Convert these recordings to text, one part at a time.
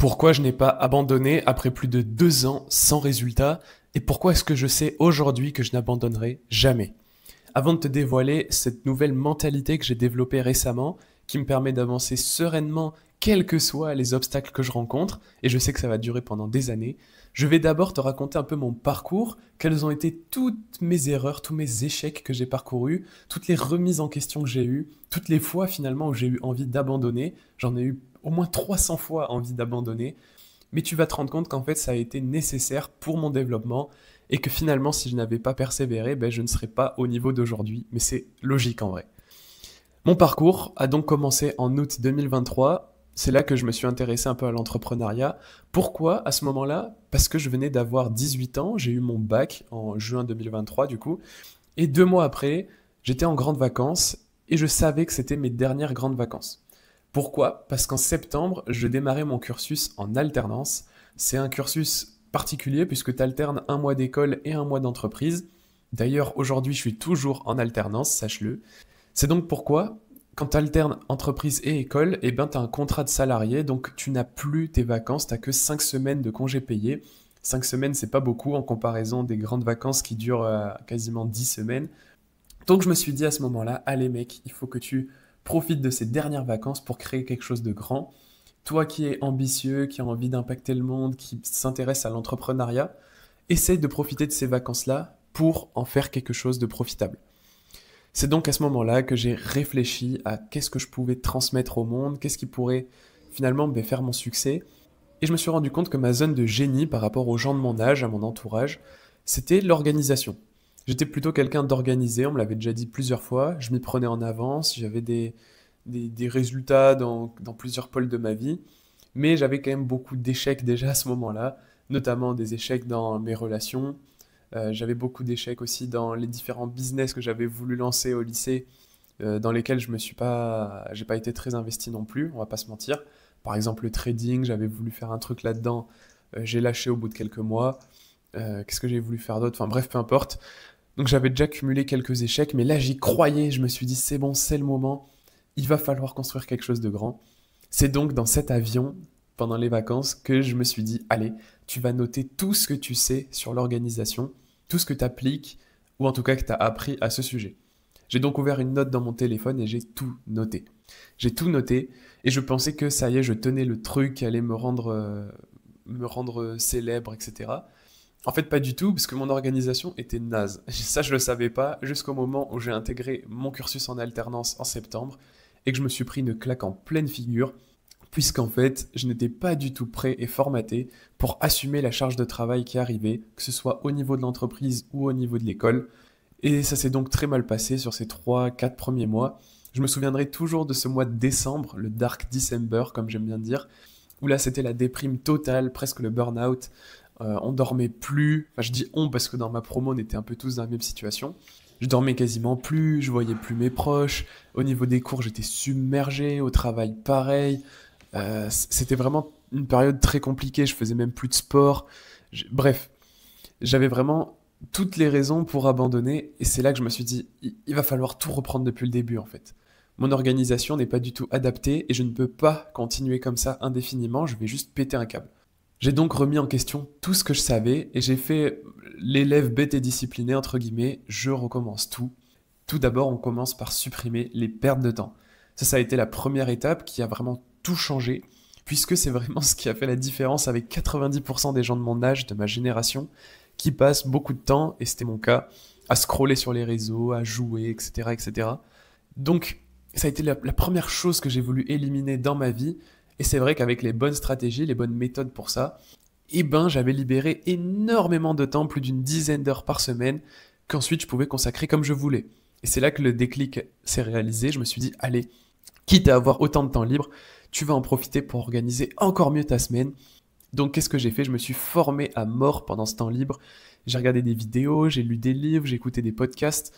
Pourquoi je n'ai pas abandonné après plus de 2 ans sans résultat et pourquoi est-ce que je sais aujourd'hui que je n'abandonnerai jamais? Avant de te dévoiler cette nouvelle mentalité que j'ai développée récemment, qui me permet d'avancer sereinement quels que soient les obstacles que je rencontre, et je sais que ça va durer pendant des années, je vais d'abord te raconter un peu mon parcours, quelles ont été toutes mes erreurs, tous mes échecs que j'ai parcourus, toutes les remises en question que j'ai eues, toutes les fois finalement où j'ai eu envie d'abandonner. J'en ai eu au moins 300 fois envie d'abandonner, mais tu vas te rendre compte qu'en fait ça a été nécessaire pour mon développement et que finalement si je n'avais pas persévéré, ben, je ne serais pas au niveau d'aujourd'hui, mais c'est logique en vrai. Mon parcours a donc commencé en août 2023. C'est là que je me suis intéressé un peu à l'entrepreneuriat. Pourquoi à ce moment-là? Parce que je venais d'avoir 18 ans, j'ai eu mon bac en juin 2023 du coup, et 2 mois après, j'étais en grandes vacances et je savais que c'était mes dernières grandes vacances. Pourquoi? Parce qu'en septembre, je démarrais mon cursus en alternance. C'est un cursus particulier puisque tu alternes un mois d'école et un mois d'entreprise. D'ailleurs, aujourd'hui, je suis toujours en alternance, sache-le. C'est donc pourquoi, quand tu alternes entreprise et école, eh ben, tu as un contrat de salarié, donc tu n'as plus tes vacances, tu n'as que 5 semaines de congés payés. 5 semaines, c'est pas beaucoup en comparaison des grandes vacances qui durent quasiment 10 semaines. Donc je me suis dit à ce moment-là, allez mec, il faut que tu profites de ces dernières vacances pour créer quelque chose de grand. Toi qui es ambitieux, qui a envie d'impacter le monde, qui s'intéresse à l'entrepreneuriat, essaye de profiter de ces vacances-là pour en faire quelque chose de profitable. C'est donc à ce moment-là que j'ai réfléchi à qu'est-ce que je pouvais transmettre au monde, qu'est-ce qui pourrait finalement faire mon succès. Et je me suis rendu compte que ma zone de génie par rapport aux gens de mon âge, à mon entourage, c'était l'organisation. J'étais plutôt quelqu'un d'organisé, on me l'avait déjà dit plusieurs fois, je m'y prenais en avance, j'avais des résultats dans plusieurs pôles de ma vie, mais j'avais quand même beaucoup d'échecs déjà à ce moment-là, notamment des échecs dans mes relations. J'avais beaucoup d'échecs aussi dans les différents business que j'avais voulu lancer au lycée, dans lesquels j'ai pas été très investi non plus, on va pas se mentir. Par exemple, le trading, j'avais voulu faire un truc là-dedans, j'ai lâché au bout de quelques mois. Qu'est-ce que j'ai voulu faire d'autre? Enfin bref, peu importe. Donc j'avais déjà cumulé quelques échecs, mais là j'y croyais, je me suis dit c'est bon, c'est le moment, il va falloir construire quelque chose de grand. C'est donc dans cet avion, pendant les vacances, que je me suis dit, allez, tu vas noter tout ce que tu sais sur l'organisation, tout ce que tu appliques, ou en tout cas que tu as appris à ce sujet. J'ai donc ouvert une note dans mon téléphone et j'ai tout noté. J'ai tout noté et je pensais que ça y est, je tenais le truc qui allait me rendre célèbre, etc. En fait, pas du tout, parce que mon organisation était naze. Ça, je le savais pas jusqu'au moment où j'ai intégré mon cursus en alternance en septembre et que je me suis pris une claque en pleine figure, puisqu'en fait, je n'étais pas du tout prêt et formaté pour assumer la charge de travail qui arrivait, que ce soit au niveau de l'entreprise ou au niveau de l'école. Et ça s'est donc très mal passé sur ces 3, 4 premiers mois. Je me souviendrai toujours de ce mois de décembre, le Dark December, comme j'aime bien dire, où là c'était la déprime totale, presque le burn-out. On dormait plus, enfin je dis on parce que dans ma promo on était un peu tous dans la même situation. Je dormais quasiment plus, je voyais plus mes proches. Au niveau des cours, j'étais submergé, au travail pareil. C'était vraiment une période très compliquée, je faisais même plus de sport. Bref, j'avais vraiment toutes les raisons pour abandonner et c'est là que je me suis dit, il va falloir tout reprendre depuis le début en fait. Mon organisation n'est pas du tout adaptée et je ne peux pas continuer comme ça indéfiniment, je vais juste péter un câble. J'ai donc remis en question tout ce que je savais et j'ai fait l'élève bête et discipliné, entre guillemets, je recommence tout. Tout d'abord, on commence par supprimer les pertes de temps. Ça a été la première étape qui a vraiment tout changé, puisque c'est vraiment ce qui a fait la différence avec 90% des gens de mon âge, de ma génération, qui passent beaucoup de temps, et c'était mon cas, à scroller sur les réseaux, à jouer, etc. etc. Donc, ça a été la première chose que j'ai voulu éliminer dans ma vie, et c'est vrai qu'avec les bonnes stratégies, les bonnes méthodes pour ça, eh ben, j'avais libéré énormément de temps, plus d'une dizaine d'heures par semaine, qu'ensuite je pouvais consacrer comme je voulais. Et c'est là que le déclic s'est réalisé. Je me suis dit, allez, quitte à avoir autant de temps libre, tu vas en profiter pour organiser encore mieux ta semaine. Donc qu'est-ce que j'ai fait? Je me suis formé à mort pendant ce temps libre. J'ai regardé des vidéos, j'ai lu des livres, j'ai écouté des podcasts,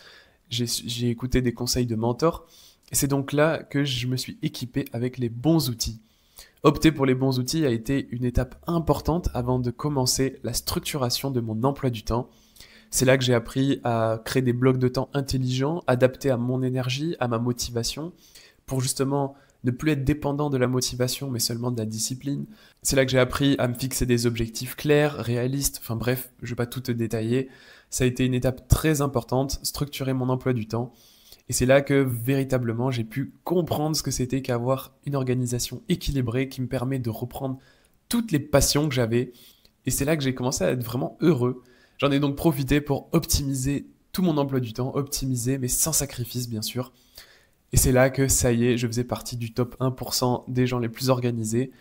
j'ai écouté des conseils de mentors. Et c'est donc là que je me suis équipé avec les bons outils. Opter pour les bons outils a été une étape importante avant de commencer la structuration de mon emploi du temps. C'est là que j'ai appris à créer des blocs de temps intelligents, adaptés à mon énergie, à ma motivation, pour justement ne plus être dépendant de la motivation, mais seulement de la discipline. C'est là que j'ai appris à me fixer des objectifs clairs, réalistes, enfin bref, je vais pas tout te détailler. Ça a été une étape très importante, structurer mon emploi du temps. Et c'est là que véritablement j'ai pu comprendre ce que c'était qu'avoir une organisation équilibrée qui me permet de reprendre toutes les passions que j'avais. Et c'est là que j'ai commencé à être vraiment heureux. J'en ai donc profité pour optimiser tout mon emploi du temps, optimiser, mais sans sacrifice bien sûr. Et c'est là que ça y est, je faisais partie du top 1% des gens les plus organisés.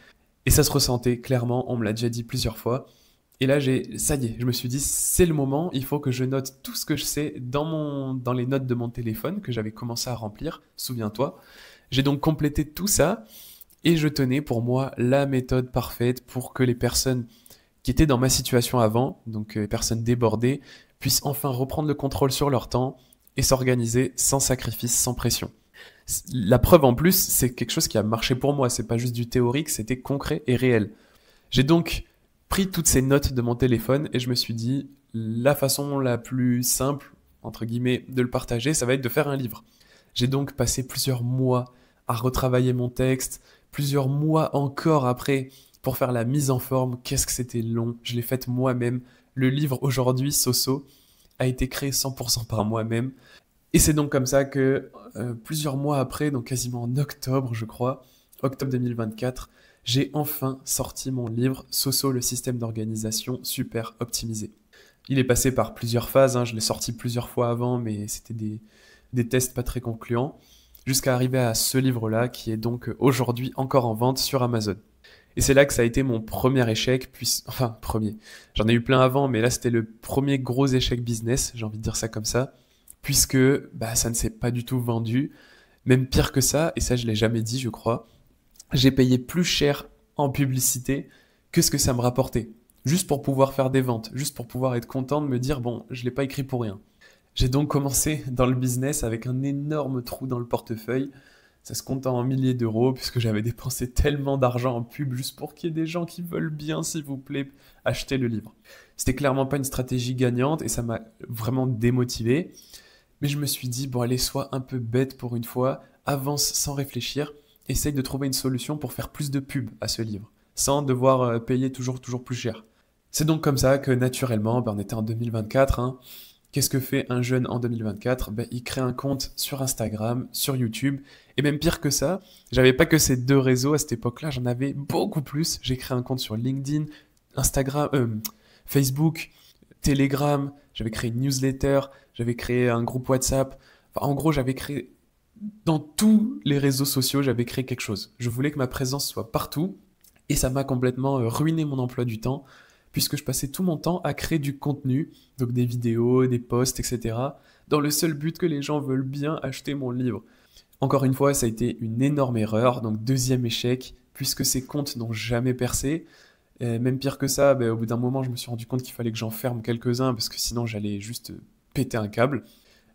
Et ça se ressentait clairement, on me l'a déjà dit plusieurs fois. Et là, ça y est, je me suis dit, c'est le moment, il faut que je note tout ce que je sais dans les notes de mon téléphone que j'avais commencé à remplir, souviens-toi. J'ai donc complété tout ça et je tenais pour moi la méthode parfaite pour que les personnes qui étaient dans ma situation avant, donc les personnes débordées, puissent enfin reprendre le contrôle sur leur temps et s'organiser sans sacrifice, sans pression. La preuve en plus, c'est quelque chose qui a marché pour moi, c'est pas juste du théorique, c'était concret et réel. J'ai donc pris toutes ces notes de mon téléphone et je me suis dit, la façon la plus simple, entre guillemets, de le partager, ça va être de faire un livre. J'ai donc passé plusieurs mois à retravailler mon texte, plusieurs mois encore après pour faire la mise en forme. Qu'est-ce que c'était long, je l'ai faite moi-même. Le livre aujourd'hui, Soso, a été créé 100% par moi-même. Et c'est donc comme ça que plusieurs mois après, donc quasiment en octobre je crois, octobre 2024, j'ai enfin sorti mon livre Soso, le système d'organisation super optimisé. Il est passé par plusieurs phases, je l'ai sorti plusieurs fois avant, mais c'était des tests pas très concluants, jusqu'à arriver à ce livre-là qui est donc aujourd'hui encore en vente sur Amazon. Et c'est là que ça a été mon premier échec, enfin premier, j'en ai eu plein avant, mais là c'était le premier gros échec business, j'ai envie de dire ça comme ça, puisque ça ne s'est pas du tout vendu, même pire que ça, et ça je l'ai jamais dit je crois, j'ai payé plus cher en publicité que ce que ça me rapportait. Juste pour pouvoir faire des ventes, juste pour pouvoir être content de me dire, bon, je ne l'ai pas écrit pour rien. J'ai donc commencé dans le business avec un énorme trou dans le portefeuille. Ça se compte en milliers d'euros puisque j'avais dépensé tellement d'argent en pub juste pour qu'il y ait des gens qui veulent bien, s'il vous plaît, acheter le livre. C'était clairement pas une stratégie gagnante et ça m'a vraiment démotivé. Mais je me suis dit, bon allez, sois un peu bête pour une fois, avance sans réfléchir. Essaye de trouver une solution pour faire plus de pub à ce livre, sans devoir payer toujours plus cher. C'est donc comme ça que naturellement, on était en 2024. Qu'est-ce que fait un jeune en 2024 ? Il crée un compte sur Instagram, sur YouTube, et même pire que ça, j'avais pas que ces deux réseaux à cette époque-là, j'en avais beaucoup plus. J'ai créé un compte sur LinkedIn, Instagram, Facebook, Telegram, j'avais créé une newsletter, j'avais créé un groupe WhatsApp. Enfin, en gros, j'avais créé dans tous les réseaux sociaux, j'avais créé quelque chose. Je voulais que ma présence soit partout et ça m'a complètement ruiné mon emploi du temps puisque je passais tout mon temps à créer du contenu, donc des vidéos, des posts, etc., dans le seul but que les gens veulent bien acheter mon livre. Encore une fois, ça a été une énorme erreur, donc deuxième échec, puisque ces comptes n'ont jamais percé. Et même pire que ça, au bout d'un moment, je me suis rendu compte qu'il fallait que j'en ferme quelques-uns parce que sinon j'allais juste péter un câble.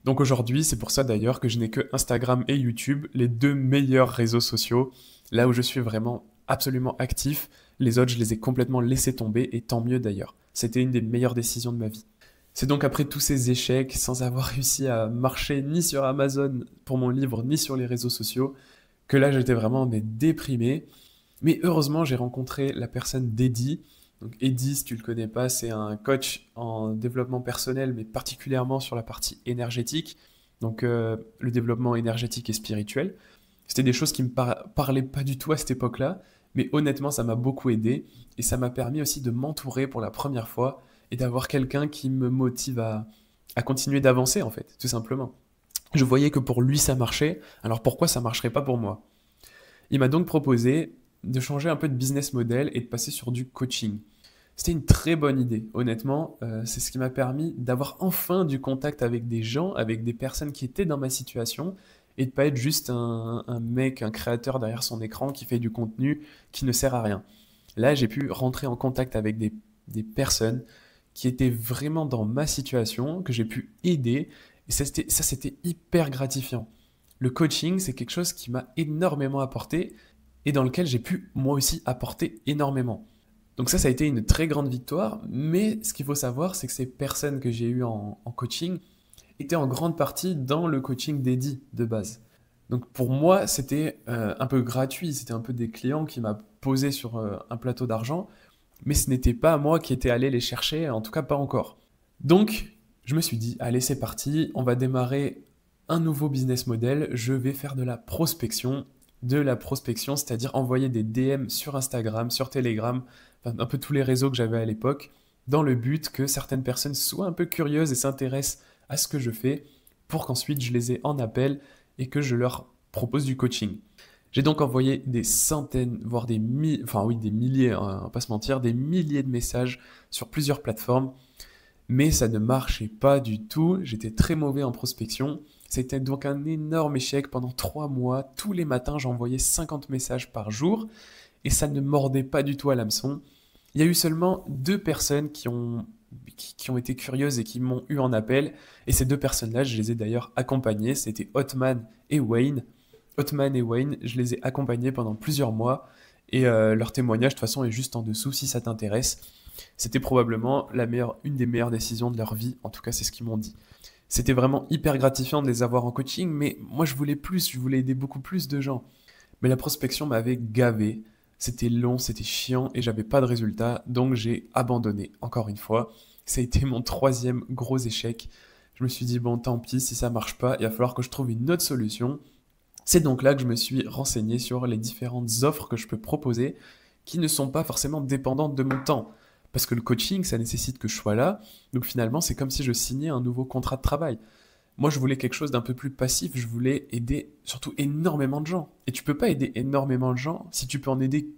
Donc aujourd'hui, c'est pour ça d'ailleurs que je n'ai que Instagram et YouTube, les deux meilleurs réseaux sociaux, là où je suis vraiment absolument actif. Les autres, je les ai complètement laissés tomber, et tant mieux d'ailleurs. C'était une des meilleures décisions de ma vie. C'est donc après tous ces échecs, sans avoir réussi à marcher ni sur Amazon pour mon livre, ni sur les réseaux sociaux, que là j'étais vraiment déprimé. Mais heureusement, j'ai rencontré la personne d'Eddie. Donc Eddie, si tu le connais pas, c'est un coach en développement personnel, mais particulièrement sur la partie énergétique. Donc le développement énergétique et spirituel. C'était des choses qui me parlaient pas du tout à cette époque-là, mais honnêtement, ça m'a beaucoup aidé et ça m'a permis aussi de m'entourer pour la première fois et d'avoir quelqu'un qui me motive à continuer d'avancer en fait, tout simplement. Je voyais que pour lui ça marchait, alors pourquoi ça marcherait pas pour moi? Il m'a donc proposé de changer un peu de business model et de passer sur du coaching. C'était une très bonne idée, honnêtement. C'est ce qui m'a permis d'avoir enfin du contact avec des gens, avec des personnes qui étaient dans ma situation, et de pas être juste un mec, un créateur derrière son écran qui fait du contenu qui ne sert à rien. Là, j'ai pu rentrer en contact avec des personnes qui étaient vraiment dans ma situation, que j'ai pu aider, et ça, c'était hyper gratifiant. Le coaching, c'est quelque chose qui m'a énormément apporté, et dans lequel j'ai pu moi aussi apporter énormément. Donc ça a été une très grande victoire, mais ce qu'il faut savoir, c'est que ces personnes que j'ai eues en coaching étaient en grande partie dans le coaching d'Eddie de base. Donc pour moi, c'était un peu gratuit, c'était un peu des clients qui m'a posé sur un plateau d'argent, mais ce n'était pas moi qui étais allé les chercher, en tout cas pas encore. Donc je me suis dit, allez c'est parti, on va démarrer un nouveau business model, je vais faire de la prospection, c'est-à-dire envoyer des DM sur Instagram, sur Telegram, enfin, un peu tous les réseaux que j'avais à l'époque, dans le but que certaines personnes soient un peu curieuses et s'intéressent à ce que je fais, pour qu'ensuite je les ai en appel et que je leur propose du coaching. J'ai donc envoyé des centaines, voire des milliers, enfin oui, des milliers, hein, on va pas se mentir, des milliers de messages sur plusieurs plateformes, mais ça ne marchait pas du tout. J'étais très mauvais en prospection. C'était donc un énorme échec. Pendant 3 mois, tous les matins, j'envoyais 50 messages par jour et ça ne mordait pas du tout à l'hameçon. Il y a eu seulement 2 personnes qui ont été curieuses et qui m'ont eu en appel. Et ces 2 personnes-là, je les ai d'ailleurs accompagnées. C'était Hotman et Wayne. Hotman et Wayne, je les ai accompagnés pendant plusieurs mois. Et leur témoignage, de toute façon, est juste en dessous si ça t'intéresse. C'était probablement une des meilleures décisions de leur vie. En tout cas, c'est ce qu'ils m'ont dit. C'était vraiment hyper gratifiant de les avoir en coaching, mais moi, je voulais plus. Je voulais aider beaucoup plus de gens. Mais la prospection m'avait gavé. C'était long, c'était chiant et j'avais pas de résultat, donc j'ai abandonné. Encore une fois, ça a été mon troisième gros échec. Je me suis dit, bon, tant pis, si ça marche pas, il va falloir que je trouve une autre solution. C'est donc là que je me suis renseigné sur les différentes offres que je peux proposer qui ne sont pas forcément dépendantes de mon temps. Parce que le coaching, ça nécessite que je sois là. Donc finalement, c'est comme si je signais un nouveau contrat de travail. Moi, je voulais quelque chose d'un peu plus passif. Je voulais aider surtout énormément de gens. Et tu peux pas aider énormément de gens si tu peux en aider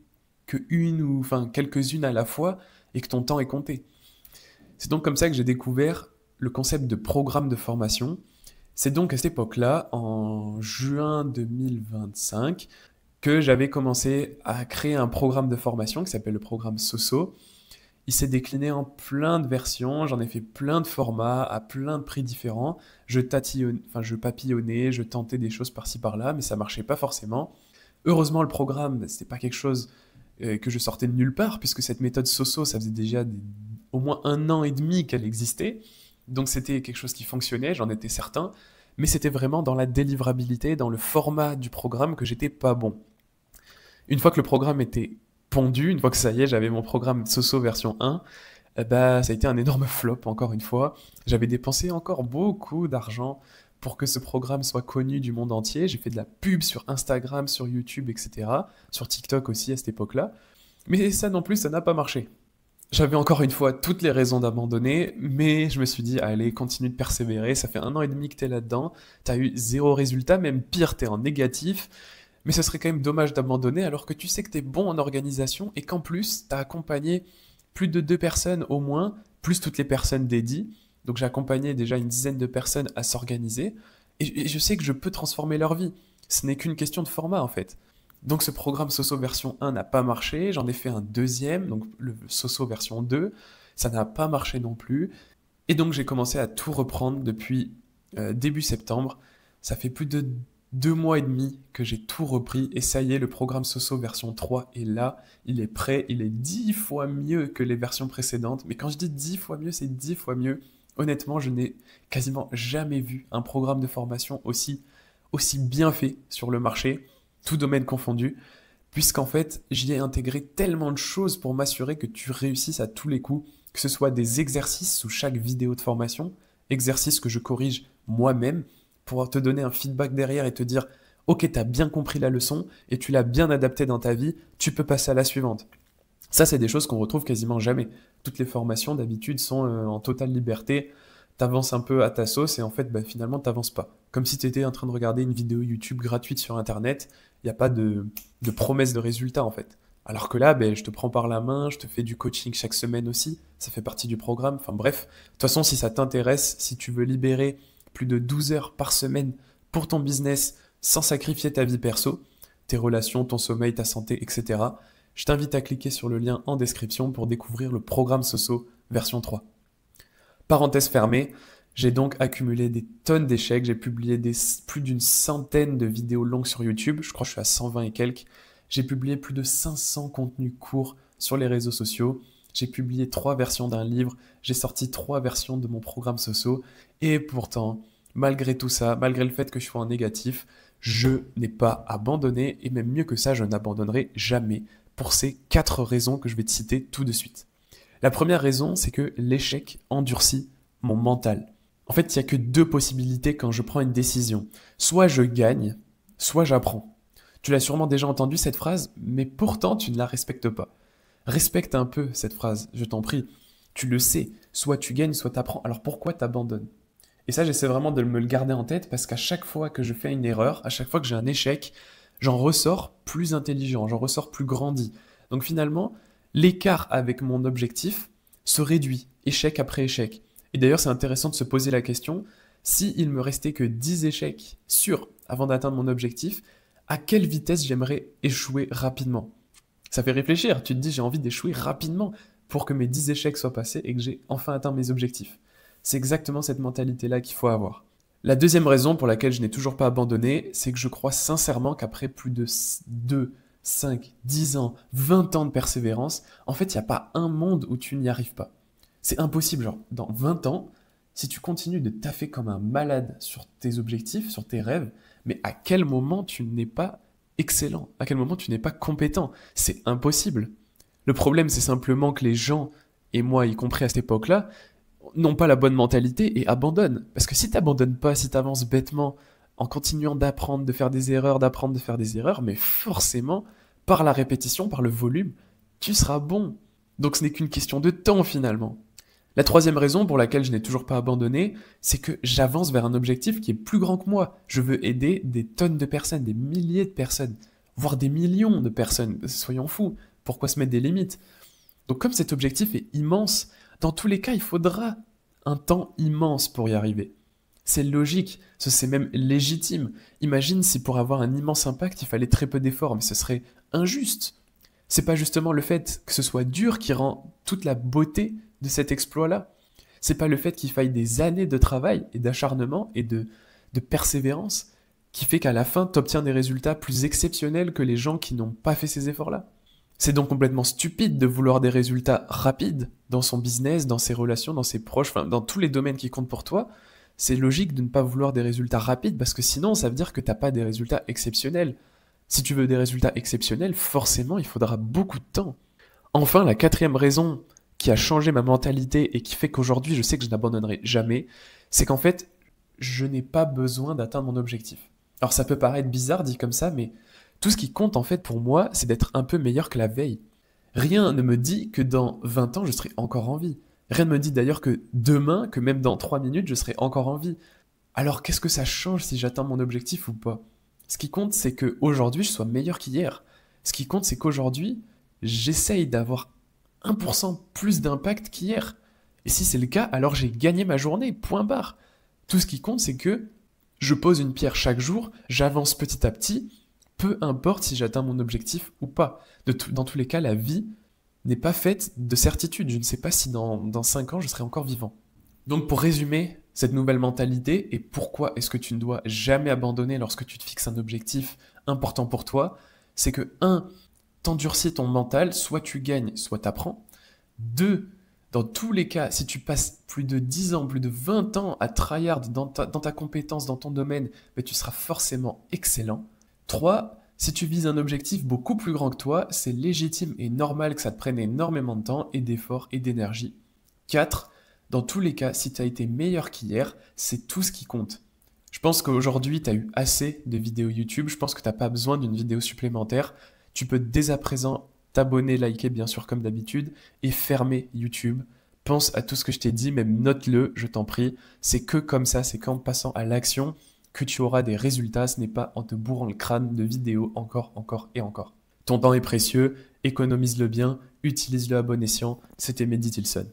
que une ou enfin quelques-unes à la fois et que ton temps est compté. C'est donc comme ça que j'ai découvert le concept de programme de formation. C'est donc à cette époque-là, en juin 2025, que j'avais commencé à créer un programme de formation qui s'appelle le programme Soso. Il s'est décliné en plein de versions, j'en ai fait plein de formats, à plein de prix différents. Je papillonnais, je tentais des choses par-ci par-là, mais ça marchait pas forcément. Heureusement, le programme, c'était pas quelque chose que je sortais de nulle part, puisque cette méthode Soso, ça faisait déjà au moins 1 an et demi qu'elle existait. Donc c'était quelque chose qui fonctionnait, j'en étais certain, mais c'était vraiment dans la délivrabilité, dans le format du programme que j'étais pas bon. Une fois que le programme était pondu, une fois que ça y est, j'avais mon programme Soso version 1, bah, ça a été un énorme flop, encore une fois. J'avais dépensé encore beaucoup d'argent pour que ce programme soit connu du monde entier. J'ai fait de la pub sur Instagram, sur YouTube, etc. Sur TikTok aussi à cette époque-là. Mais ça non plus, ça n'a pas marché. J'avais encore une fois toutes les raisons d'abandonner, mais je me suis dit, allez, continue de persévérer. Ça fait 1 an et demi que t'es là-dedans. T'as eu zéro résultat, même pire, t'es en négatif. Mais ce serait quand même dommage d'abandonner alors que tu sais que tu es bon en organisation et qu'en plus, tu as accompagné plus de 2 personnes au moins, plus toutes les personnes dédiées. Donc j'ai accompagné déjà une dizaine de personnes à s'organiser et je sais que je peux transformer leur vie. Ce n'est qu'une question de format en fait. Donc ce programme Soso version 1 n'a pas marché, j'en ai fait un deuxième, donc le Soso version 2, ça n'a pas marché non plus. Et donc j'ai commencé à tout reprendre depuis début septembre. Ça fait plus de 2 mois et demi que j'ai tout repris et ça y est, le programme Soso version 3 est là, il est prêt, il est 10 fois mieux que les versions précédentes. Mais quand je dis 10 fois mieux, c'est 10 fois mieux. Honnêtement, je n'ai quasiment jamais vu un programme de formation aussi bien fait sur le marché, tout domaine confondu, puisqu'en fait, j'y ai intégré tellement de choses pour m'assurer que tu réussisses à tous les coups, que ce soit des exercices sous chaque vidéo de formation, exercices que je corrige moi-même, pour te donner un feedback derrière et te dire ok, tu as bien compris la leçon et tu l'as bien adaptée dans ta vie, tu peux passer à la suivante. Ça, c'est des choses qu'on retrouve quasiment jamais. Toutes les formations d'habitude sont en totale liberté. T'avances un peu à ta sauce et en fait, bah, finalement, t'avances pas. Comme si tu étais en train de regarder une vidéo YouTube gratuite sur Internet, il n'y a pas de promesse de résultat en fait. Alors que là, ben, je te prends par la main, je te fais du coaching chaque semaine aussi, ça fait partie du programme. Enfin bref, de toute façon, si ça t'intéresse, si tu veux libérer plus de 12 heures par semaine pour ton business sans sacrifier ta vie perso, tes relations, ton sommeil, ta santé, etc., je t'invite à cliquer sur le lien en description pour découvrir le programme Soso version 3. Parenthèse fermée, j'ai donc accumulé des tonnes d'échecs, j'ai publié plus d'une centaine de vidéos longues sur YouTube, je crois que je suis à 120 et quelques, j'ai publié plus de 500 contenus courts sur les réseaux sociaux, j'ai publié 3 versions d'un livre, j'ai sorti 3 versions de mon programme Soso, et pourtant, malgré tout ça, malgré le fait que je sois en négatif, Je n'ai pas abandonné et même mieux que ça, je n'abandonnerai jamais pour ces 4 raisons que je vais te citer tout de suite. La première raison, c'est que l'échec endurcit mon mental. En fait, il n'y a que 2 possibilités quand je prends une décision. Soit je gagne, soit j'apprends. Tu l'as sûrement déjà entendu cette phrase, mais pourtant tu ne la respectes pas. Respecte un peu cette phrase, je t'en prie. Tu le sais, soit tu gagnes, soit tu apprends. Alors pourquoi t'abandonnes? Et ça, j'essaie vraiment de me le garder en tête parce qu'à chaque fois que je fais une erreur, à chaque fois que j'ai un échec, j'en ressors plus intelligent, j'en ressors plus grandi. Donc finalement, l'écart avec mon objectif se réduit, échec après échec. Et d'ailleurs, c'est intéressant de se poser la question, si il me restait que 10 échecs sûrs avant d'atteindre mon objectif, à quelle vitesse j'aimerais échouer rapidement? Ça fait réfléchir, tu te dis j'ai envie d'échouer rapidement pour que mes 10 échecs soient passés et que j'ai enfin atteint mes objectifs. C'est exactement cette mentalité-là qu'il faut avoir. La deuxième raison pour laquelle je n'ai toujours pas abandonné, c'est que je crois sincèrement qu'après plus de 2, 5, 10 ans, 20 ans de persévérance, en fait, il n'y a pas un monde où tu n'y arrives pas. C'est impossible, genre, dans 20 ans, si tu continues de taffer comme un malade sur tes objectifs, sur tes rêves, mais à quel moment tu n'es pas excellent? À quel moment tu n'es pas compétent? C'est impossible. Le problème, c'est simplement que les gens, et moi y compris à cette époque-là, n'ont pas la bonne mentalité et abandonnent. Parce que si tu n'abandonnes pas, si tu avances bêtement, en continuant d'apprendre, de faire des erreurs, d'apprendre, de faire des erreurs, mais forcément, par la répétition, par le volume, tu seras bon. Donc ce n'est qu'une question de temps finalement. La troisième raison pour laquelle je n'ai toujours pas abandonné, c'est que j'avance vers un objectif qui est plus grand que moi. Je veux aider des tonnes de personnes, des milliers de personnes, voire des millions de personnes. Soyons fous, pourquoi se mettre des limites? Donc comme cet objectif est immense, dans tous les cas, il faudra un temps immense pour y arriver. C'est logique, c'est même légitime. Imagine si pour avoir un immense impact, il fallait très peu d'efforts, mais ce serait injuste. C'est pas justement le fait que ce soit dur qui rend toute la beauté de cet exploit-là. C'est pas le fait qu'il faille des années de travail et d'acharnement et de persévérance qui fait qu'à la fin, tu obtiens des résultats plus exceptionnels que les gens qui n'ont pas fait ces efforts-là. C'est donc complètement stupide de vouloir des résultats rapides dans son business, dans ses relations, dans ses proches, enfin dans tous les domaines qui comptent pour toi. C'est logique de ne pas vouloir des résultats rapides parce que sinon ça veut dire que tu n'as pas des résultats exceptionnels. Si tu veux des résultats exceptionnels, forcément il faudra beaucoup de temps. Enfin, la quatrième raison qui a changé ma mentalité et qui fait qu'aujourd'hui je sais que je n'abandonnerai jamais, c'est qu'en fait je n'ai pas besoin d'atteindre mon objectif. Alors ça peut paraître bizarre dit comme ça, mais tout ce qui compte en fait pour moi, c'est d'être un peu meilleur que la veille. Rien ne me dit que dans 20 ans, je serai encore en vie. Rien ne me dit d'ailleurs que demain, que même dans 3 minutes, je serai encore en vie. Alors qu'est-ce que ça change si j'atteins mon objectif ou pas? Ce qui compte, c'est qu'aujourd'hui, je sois meilleur qu'hier. Ce qui compte, c'est qu'aujourd'hui, j'essaye d'avoir 1% plus d'impact qu'hier. Et si c'est le cas, alors j'ai gagné ma journée, point barre. Tout ce qui compte, c'est que je pose une pierre chaque jour, j'avance petit à petit, peu importe si j'atteins mon objectif ou pas. Dans tous les cas, la vie n'est pas faite de certitude. Je ne sais pas si dans 5 ans, je serai encore vivant. Donc pour résumer cette nouvelle mentalité et pourquoi est-ce que tu ne dois jamais abandonner lorsque tu te fixes un objectif important pour toi, c'est que 1, t'endurcis ton mental, soit tu gagnes, soit t'apprends. 2, dans tous les cas, si tu passes plus de 10 ans, plus de 20 ans à tryhard dans ta compétence, dans ton domaine, mais tu seras forcément excellent. 3, si tu vises un objectif beaucoup plus grand que toi, c'est légitime et normal que ça te prenne énormément de temps et d'efforts et d'énergie. 4, dans tous les cas, si tu as été meilleur qu'hier, c'est tout ce qui compte. Je pense qu'aujourd'hui, tu as eu assez de vidéos YouTube. Je pense que tu n'as pas besoin d'une vidéo supplémentaire. Tu peux dès à présent t'abonner, liker bien sûr comme d'habitude et fermer YouTube. Pense à tout ce que je t'ai dit, même note-le, je t'en prie. C'est que comme ça, c'est qu'en passant à l'action que tu auras des résultats, ce n'est pas en te bourrant le crâne de vidéos encore et encore. Ton temps est précieux, économise-le bien, utilise-le à bon escient. C'était Mehdi Tilson.